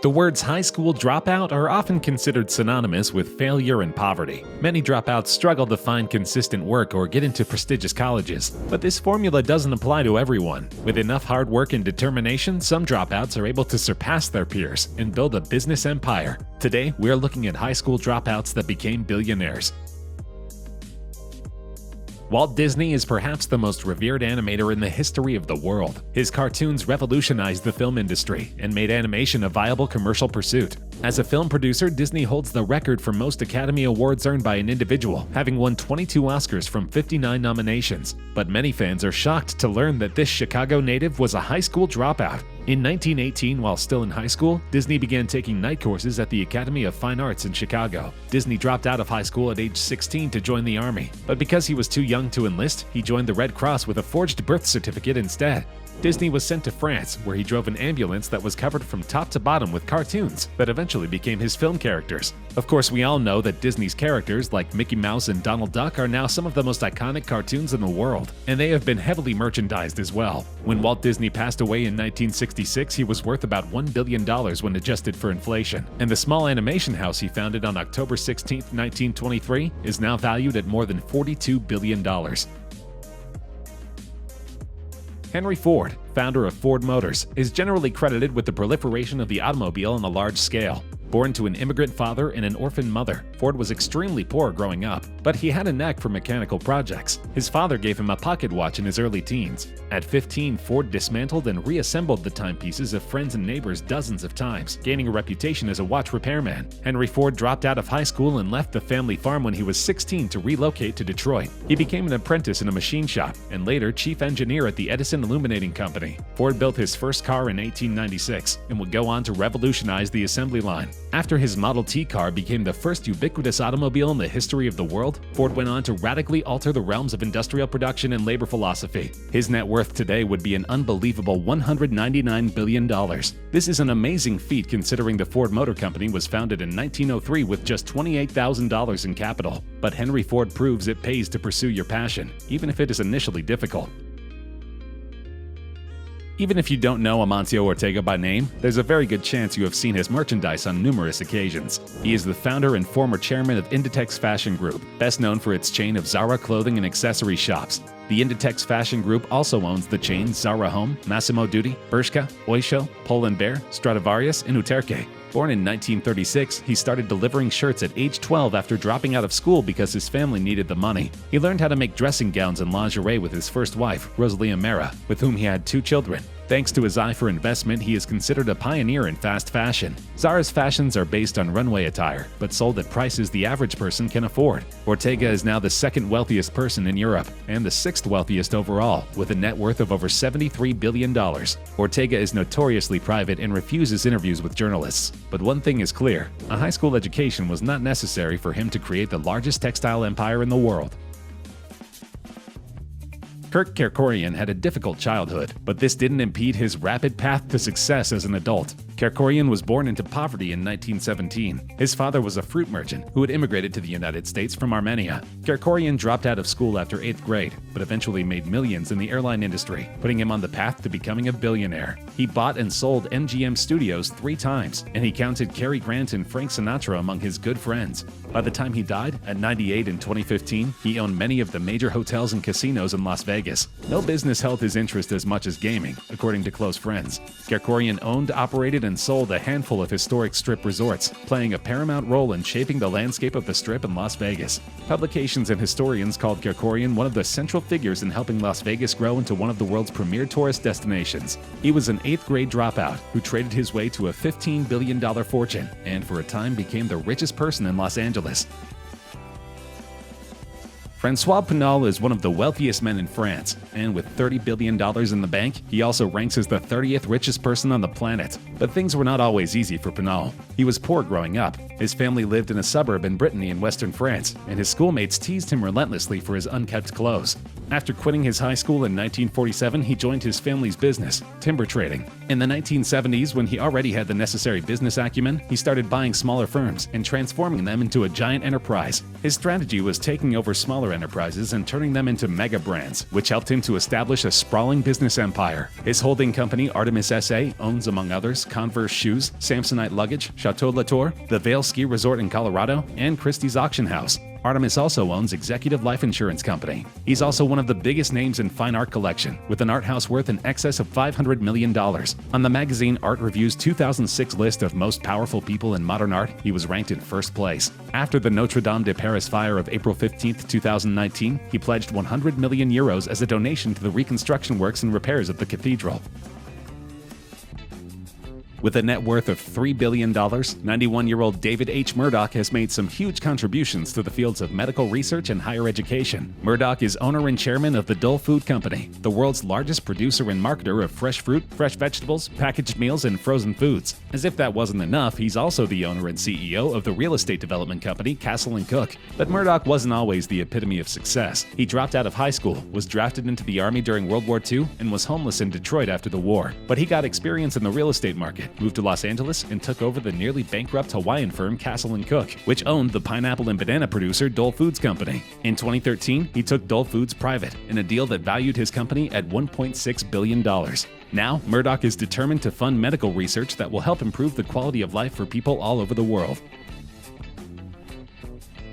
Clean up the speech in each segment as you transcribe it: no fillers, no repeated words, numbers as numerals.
The words high school dropout are often considered synonymous with failure and poverty. Many dropouts struggle to find consistent work or get into prestigious colleges, but this formula doesn't apply to everyone. With enough hard work and determination, some dropouts are able to surpass their peers and build a business empire. Today, we're looking at high school dropouts that became billionaires. Walt Disney is perhaps the most revered animator in the history of the world. His cartoons revolutionized the film industry and made animation a viable commercial pursuit. As a film producer, Disney holds the record for most Academy Awards earned by an individual, having won 22 Oscars from 59 nominations. But many fans are shocked to learn that this Chicago native was a high school dropout. In 1918, while still in high school, Disney began taking night courses at the Academy of Fine Arts in Chicago. Disney dropped out of high school at age 16 to join the Army, but because he was too young to enlist, he joined the Red Cross with a forged birth certificate instead. Disney was sent to France, where he drove an ambulance that was covered from top to bottom with cartoons that eventually became his film characters. Of course, we all know that Disney's characters, like Mickey Mouse and Donald Duck, are now some of the most iconic cartoons in the world, and they have been heavily merchandised as well. When Walt Disney passed away in 1966, he was worth about $1 billion when adjusted for inflation, and the small animation house he founded on October 16, 1923, is now valued at more than $42 billion. Henry Ford, founder of Ford Motors, is generally credited with the proliferation of the automobile on a large scale. Born to an immigrant father and an orphan mother, Ford was extremely poor growing up, but he had a knack for mechanical projects. His father gave him a pocket watch in his early teens. At 15, Ford dismantled and reassembled the timepieces of friends and neighbors dozens of times, gaining a reputation as a watch repairman. Henry Ford dropped out of high school and left the family farm when he was 16 to relocate to Detroit. He became an apprentice in a machine shop and later chief engineer at the Edison Illuminating Company. Ford built his first car in 1896 and would go on to revolutionize the assembly line. After his Model T car became the first ubiquitous automobile in the history of the world, Ford went on to radically alter the realms of industrial production and labor philosophy. His net worth today would be an unbelievable $199 billion. This is an amazing feat considering the Ford Motor Company was founded in 1903 with just $28,000 in capital. But Henry Ford proves it pays to pursue your passion, even if it is initially difficult. Even if you don't know Amancio Ortega by name, there's a very good chance you have seen his merchandise on numerous occasions. He is the founder and former chairman of Inditex Fashion Group, best known for its chain of Zara clothing and accessory shops. The Inditex Fashion Group also owns the chains Zara Home, Massimo Dutti, Bershka, Oysho, Pull & Bear, Stradivarius, and Uterque. Born in 1936, he started delivering shirts at age 12 after dropping out of school because his family needed the money. He learned how to make dressing gowns and lingerie with his first wife, Rosalia Mera, with whom he had 2 children. Thanks to his eye for investment, he is considered a pioneer in fast fashion. Zara's fashions are based on runway attire, but sold at prices the average person can afford. Ortega is now the second wealthiest person in Europe, and the 6th wealthiest overall, with a net worth of over $73 billion. Ortega is notoriously private and refuses interviews with journalists. But one thing is clear, a high school education was not necessary for him to create the largest textile empire in the world. Kerkorian had a difficult childhood, but this didn't impede his rapid path to success as an adult. Kerkorian was born into poverty in 1917. His father was a fruit merchant who had immigrated to the United States from Armenia. Kerkorian dropped out of school after 8th grade, but eventually made millions in the airline industry, putting him on the path to becoming a billionaire. He bought and sold MGM Studios 3 times, and he counted Cary Grant and Frank Sinatra among his good friends. By the time he died, at 98 in 2015, he owned many of the major hotels and casinos in Las Vegas. No business held his interest as much as gaming, according to close friends. Kerkorian owned, operated, and sold a handful of historic Strip resorts, playing a paramount role in shaping the landscape of the Strip in Las Vegas. Publications and historians called Kerkorian one of the central figures in helping Las Vegas grow into one of the world's premier tourist destinations. He was an 8th grade dropout who traded his way to a $15 billion fortune and for a time became the richest person in Los Angeles. Francois Pannell is one of the wealthiest men in France, and with $30 billion in the bank, he also ranks as the 30th richest person on the planet. But things were not always easy for Pannell. He was poor growing up. His family lived in a suburb in Brittany in western France, and his schoolmates teased him relentlessly for his unkempt clothes. After quitting his high school in 1947, he joined his family's business, timber trading. In the 1970s, when he already had the necessary business acumen, he started buying smaller firms and transforming them into a giant enterprise. His strategy was taking over smaller enterprises and turning them into mega brands, which helped him to establish a sprawling business empire. His holding company, Artemis SA, owns, among others, Converse Shoes, Samsonite Luggage, Chateau Latour, the Vail Ski Resort in Colorado, and Christie's Auction House. Artemis also owns Executive Life Insurance Company. He's also one of the biggest names in fine art collection, with an art house worth in excess of $500 million. On the magazine Art Review's 2006 list of most powerful people in modern art, he was ranked in first place. After the Notre Dame de Paris fire of April 15, 2019, he pledged 100 million euros as a donation to the reconstruction works and repairs of the cathedral. With a net worth of $3 billion, 91-year-old David H. Murdoch has made some huge contributions to the fields of medical research and higher education. Murdoch is owner and chairman of the Dole Food Company, the world's largest producer and marketer of fresh fruit, fresh vegetables, packaged meals, and frozen foods. As if that wasn't enough, he's also the owner and CEO of the real estate development company Castle & Cooke. But Murdoch wasn't always the epitome of success. He dropped out of high school, was drafted into the Army during World War II, and was homeless in Detroit after the war. But he got experience in the real estate market, moved to Los Angeles, and took over the nearly bankrupt Hawaiian firm Castle & Cooke, which owned the pineapple and banana producer Dole Foods Company. In 2013, he took Dole Foods private in a deal that valued his company at $1.6 billion. Now, Murdoch is determined to fund medical research that will help improve the quality of life for people all over the world.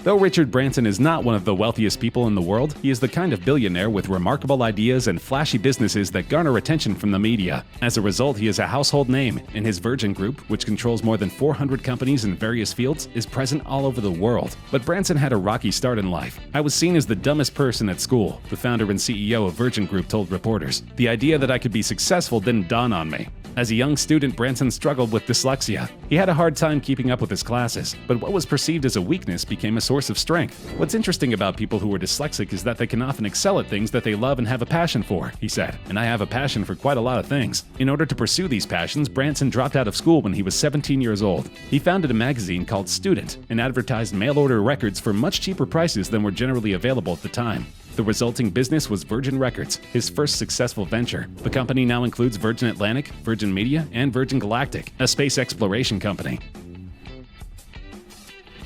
Though Richard Branson is not one of the wealthiest people in the world, he is the kind of billionaire with remarkable ideas and flashy businesses that garner attention from the media. As a result, he is a household name, and his Virgin Group, which controls more than 400 companies in various fields, is present all over the world. But Branson had a rocky start in life. "I was seen as the dumbest person at school," the founder and CEO of Virgin Group told reporters. "The idea that I could be successful didn't dawn on me." As a young student, Branson struggled with dyslexia. He had a hard time keeping up with his classes, but what was perceived as a weakness became a source of strength. "What's interesting about people who are dyslexic is that they can often excel at things that they love and have a passion for," he said. "And I have a passion for quite a lot of things." In order to pursue these passions, Branson dropped out of school when he was 17 years old. He founded a magazine called Student and advertised mail-order records for much cheaper prices than were generally available at the time. The resulting business was Virgin Records, his first successful venture. The company now includes Virgin Atlantic, Virgin Media, and Virgin Galactic, a space exploration company.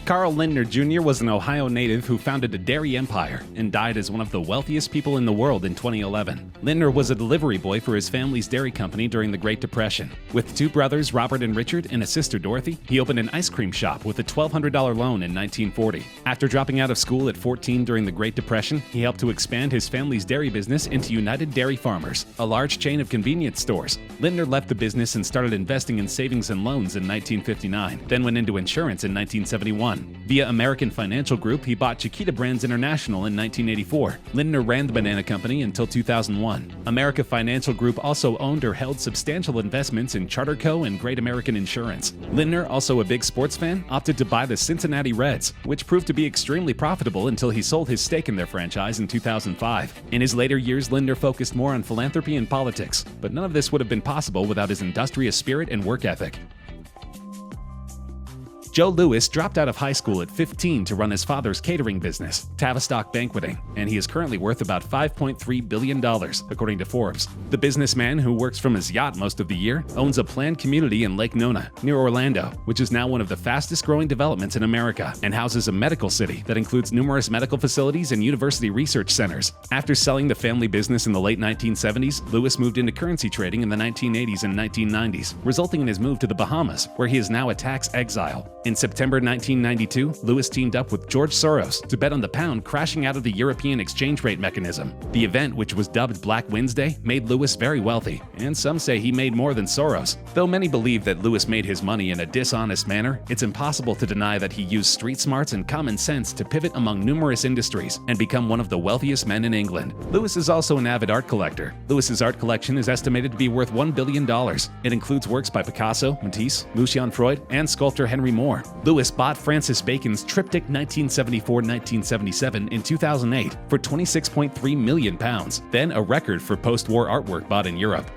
Carl Lindner Jr. was an Ohio native who founded a dairy empire and died as one of the wealthiest people in the world in 2011. Lindner was a delivery boy for his family's dairy company during the Great Depression. With two brothers, Robert and Richard, and a sister, Dorothy, he opened an ice cream shop with a $1,200 loan in 1940. After dropping out of school at 14 during the Great Depression, he helped to expand his family's dairy business into United Dairy Farmers, a large chain of convenience stores. Lindner left the business and started investing in savings and loans in 1959, then went into insurance in 1971. Via American Financial Group, he bought Chiquita Brands International in 1984. Lindner ran the banana company until 2001. America Financial Group also owned or held substantial investments in Charter Co. and Great American Insurance. Lindner, also a big sports fan, opted to buy the Cincinnati Reds, which proved to be extremely profitable until he sold his stake in their franchise in 2005. In his later years, Lindner focused more on philanthropy and politics, but none of this would have been possible without his industrious spirit and work ethic. Joe Louis dropped out of high school at 15 to run his father's catering business, Tavistock Banqueting, and he is currently worth about $5.3 billion, according to Forbes. The businessman, who works from his yacht most of the year, owns a planned community in Lake Nona, near Orlando, which is now one of the fastest-growing developments in America, and houses a medical city that includes numerous medical facilities and university research centers. After selling the family business in the late 1970s, Louis moved into currency trading in the 1980s and 1990s, resulting in his move to the Bahamas, where he is now a tax exile. In September 1992, Louis teamed up with George Soros to bet on the pound crashing out of the European exchange rate mechanism. The event, which was dubbed Black Wednesday, made Louis very wealthy, and some say he made more than Soros. Though many believe that Louis made his money in a dishonest manner, it's impossible to deny that he used street smarts and common sense to pivot among numerous industries and become one of the wealthiest men in England. Louis is also an avid art collector. Louis's art collection is estimated to be worth $1 billion. It includes works by Picasso, Matisse, Lucian Freud, and sculptor Henry Moore. Louis bought Francis Bacon's triptych 1974-1977 in 2008 for £26.3 million, then a record for post-war artwork bought in Europe.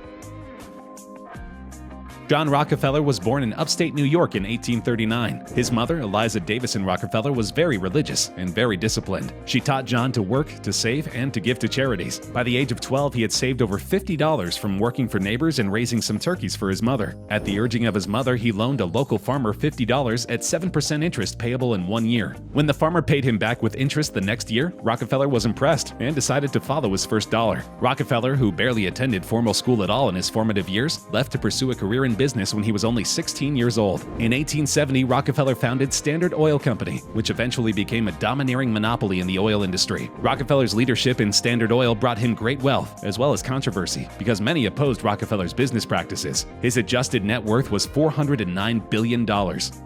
John Rockefeller was born in upstate New York in 1839. His mother, Eliza Davison Rockefeller, was very religious and very disciplined. She taught John to work, to save, and to give to charities. By the age of 12, he had saved over $50 from working for neighbors and raising some turkeys for his mother. At the urging of his mother, he loaned a local farmer $50 at 7% interest payable in 1 year. When the farmer paid him back with interest the next year, Rockefeller was impressed and decided to follow his first dollar. Rockefeller, who barely attended formal school at all in his formative years, left to pursue a career in business when he was only 16 years old. In 1870, Rockefeller founded Standard Oil Company, which eventually became a domineering monopoly in the oil industry. Rockefeller's leadership in Standard Oil brought him great wealth, as well as controversy, because many opposed Rockefeller's business practices. His adjusted net worth was $409 billion,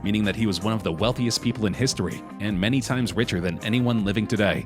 meaning that he was one of the wealthiest people in history, and many times richer than anyone living today.